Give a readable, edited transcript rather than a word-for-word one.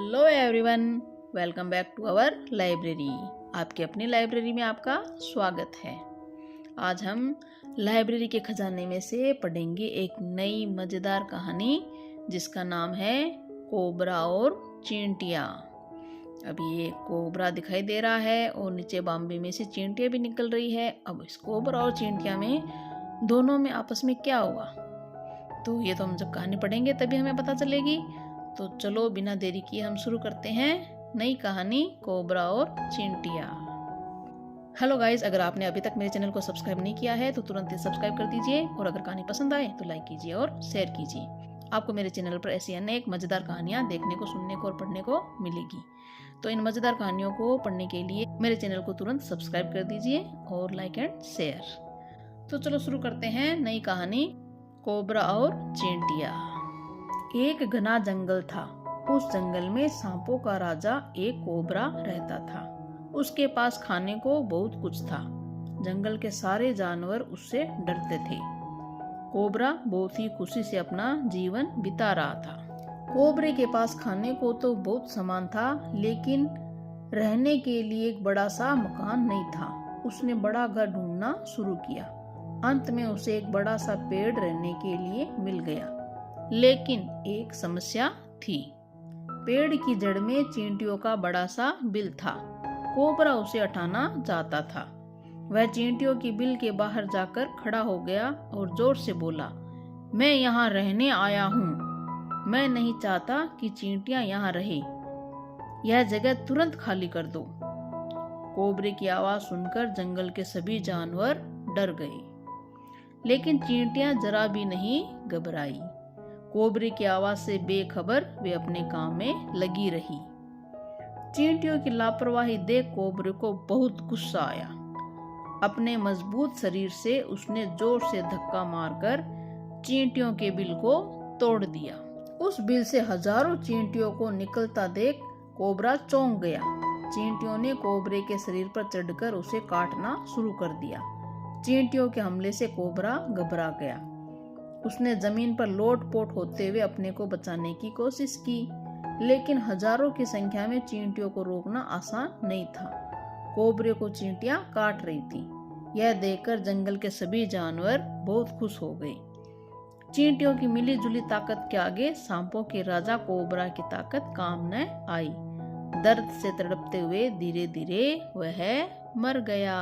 Hello everyone, welcome back to our library. आपकी अपनी library में आपका स्वागत है। आज हम लाइब्रेरी के खजाने में से पढ़ेंगे एक नई मज़ेदार कहानी जिसका नाम है कोबरा और चींटियाँ। अभी ये कोबरा दिखाई दे रहा है और नीचे बाम्बे में से चींटियाँ भी निकल रही है। अब इस कोबरा और चींटियाँ में दोनों में आपस में क्या हुआ, तो ये तो हम जब कहानी पढ़ेंगे तभी हमें पता चलेगी। तो चलो बिना देरी किए हम शुरू करते हैं नई कहानी कोबरा और चींटियाँ। हेलो गाइस, अगर आपने अभी तक मेरे चैनल को सब्सक्राइब नहीं किया है तो तुरंत ही सब्सक्राइब कर दीजिए और अगर कहानी पसंद आए तो लाइक कीजिए और शेयर कीजिए। आपको मेरे चैनल पर ऐसी अनेक मज़ेदार कहानियाँ देखने को, सुनने को और पढ़ने को मिलेगी। तो इन मज़ेदार कहानियों को पढ़ने के लिए मेरे चैनल को तुरंत सब्सक्राइब कर दीजिए और लाइक एंड शेयर। तो चलो शुरू करते हैं नई कहानी कोबरा और चींटियाँ। एक घना जंगल था। उस जंगल में सांपों का राजा एक कोबरा रहता था। उसके पास खाने को बहुत कुछ था। जंगल के सारे जानवर उससे डरते थे। कोबरा बहुत ही खुशी से अपना जीवन बिता रहा था। कोबरे के पास खाने को तो बहुत सामान था, लेकिन रहने के लिए एक बड़ा सा मकान नहीं था। उसने बड़ा घर ढूंढना शुरू किया। अंत में उसे एक बड़ा सा पेड़ रहने के लिए मिल गया, लेकिन एक समस्या थी। पेड़ की जड़ में चींटियों का बड़ा सा बिल था। कोबरा उसे हटाना चाहता था। वह चींटियों की बिल के बाहर जाकर खड़ा हो गया और जोर से बोला, मैं यहाँ रहने आया हूँ। मैं नहीं चाहता कि चींटियाँ यहाँ रहे। यह जगह तुरंत खाली कर दो। कोबरे की आवाज सुनकर जंगल के सभी जानवर डर गए, लेकिन चींटियाँ जरा भी नहीं घबराई। कोबरे की आवाज से बेखबर वे अपने काम में लगी रही। चींटियों की लापरवाही देख कोबरे को बहुत गुस्सा आया। अपने मजबूत शरीर से उसने जोर से धक्का मारकर चींटियों के बिल को तोड़ दिया। उस बिल से हजारों चींटियों को निकलता देख कोबरा चौंक गया। चींटियों ने कोबरे के शरीर पर चढ़कर उसे काटना शुरू कर दिया। चींटियों के हमले से कोबरा घबरा गया। उसने जमीन पर लोट-पोट होते हुए अपने को बचाने की कोशिश की, लेकिन हजारों की संख्या में चींटियों को रोकना आसान नहीं था। कोबरे को चींटियां काट रही थी। यह देखकर जंगल के सभी जानवर बहुत खुश हो गए। चींटियों की मिली-जुली ताकत के आगे सांपों के राजा कोबरा की ताकत काम न आई। दर्द से तड़पते हुए धीरे धीरे वह मर गया।